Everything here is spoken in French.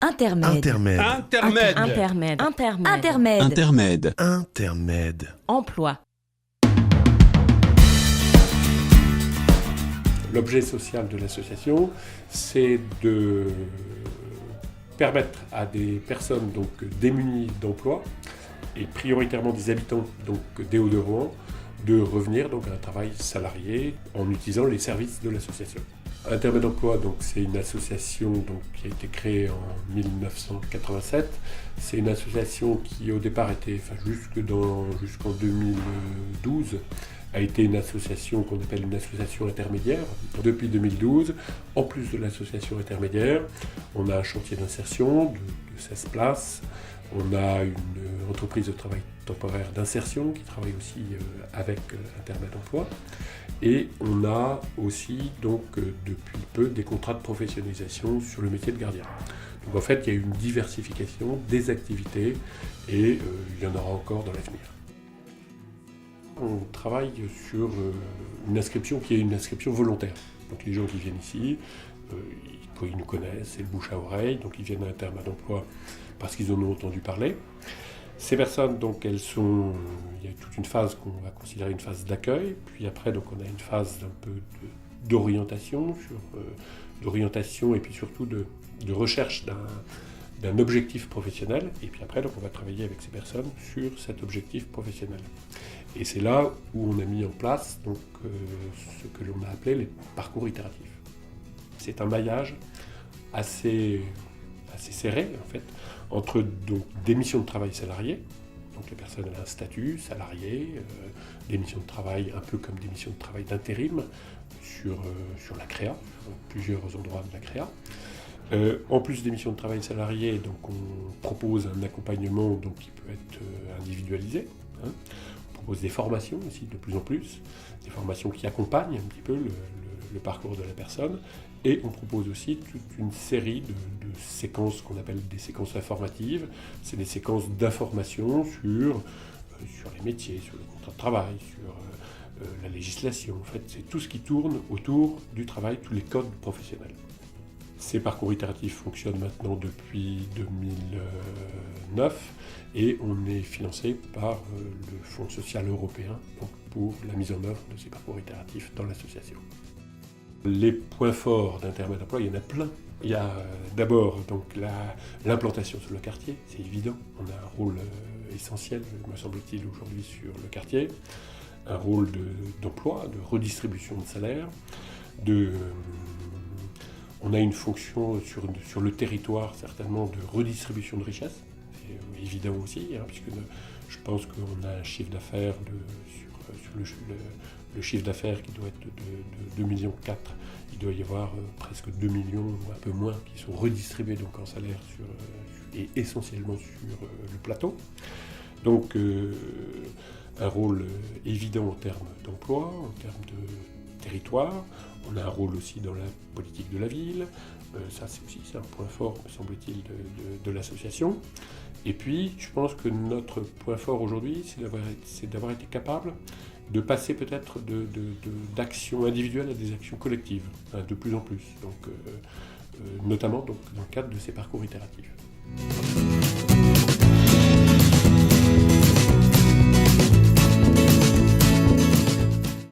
Intermède. Intermède. Intermède. Intermède. Intermède. Intermède. Intermède. Emploi. L'objet social de l'association, c'est de permettre à des personnes donc démunies d'emploi, et prioritairement des habitants donc des Hauts-de-Rouen, de revenir donc à un travail salarié en utilisant les services de l'association. Intermède Emploi, donc, c'est une association donc, qui a été créée en 1987. C'est une association qui au départ était, jusqu'en 2012, a été une association qu'on appelle une association intermédiaire. Depuis 2012, en plus de l'association intermédiaire, on a un chantier d'insertion de 16 places. On a une entreprise de travail temporaire d'insertion qui travaille aussi avec Intermède Emploi. Et on a aussi, donc, depuis peu, des contrats de professionnalisation sur le métier de gardien. Donc en fait, il y a une diversification des activités et il y en aura encore dans l'avenir. On travaille sur une inscription qui est une inscription volontaire. Donc les gens qui viennent ici, ils nous connaissent, c'est le bouche à oreille, donc ils viennent à Intermède Emploi parce qu'ils en ont entendu parler. Ces personnes, donc, il y a toute une phase qu'on va considérer une phase d'accueil, puis après, donc, on a une phase un peu d'orientation, d'orientation et puis surtout de recherche d'un objectif professionnel, et puis après, donc, on va travailler avec ces personnes sur cet objectif professionnel. Et c'est là où on a mis en place donc, ce que l'on a appelé les parcours itératifs. C'est un maillage assez serré, en fait, entre donc, des missions de travail salariées, donc les personnes ont un statut salarié, des missions de travail un peu comme des missions de travail d'intérim sur la CREA, plusieurs endroits de la CREA. En plus des missions de travail salariées, donc, on propose un accompagnement donc, qui peut être individualisé. On propose des formations aussi de plus en plus, des formations qui accompagnent un petit peu le parcours de la personne. Et on propose aussi toute une série de séquences qu'on appelle des séquences informatives. C'est des séquences d'information sur les métiers, sur le contrat de travail, sur la législation. En fait, c'est tout ce qui tourne autour du travail, tous les codes professionnels. Ces parcours itératifs fonctionnent maintenant depuis 2009 et on est financé par le Fonds social européen donc pour la mise en œuvre de ces parcours itératifs dans l'association. Les points forts d'Intermède Emploi, il y en a plein. Il y a d'abord donc, l'implantation sur le quartier, c'est évident. On a un rôle essentiel, me semble-t-il, aujourd'hui sur le quartier. Un rôle d'emploi, de redistribution de salaire. On a une fonction sur le territoire, certainement, de redistribution de richesse. C'est évident aussi, puisque je pense qu'on a un chiffre d'affaires sur le chiffre d'affaires qui doit être de 2,4 millions, il doit y avoir presque 2 millions ou un peu moins qui sont redistribués donc en salaire et essentiellement sur le plateau. Donc un rôle évident en termes d'emploi, en termes de territoire. On a un rôle aussi dans la politique de la ville. Ça c'est un point fort, me semble-t-il, de l'association. Et puis, je pense que notre point fort aujourd'hui, c'est d'avoir été capable de passer peut-être d'actions individuelles à des actions collectives, de plus en plus, donc, notamment donc, dans le cadre de ces parcours itératifs.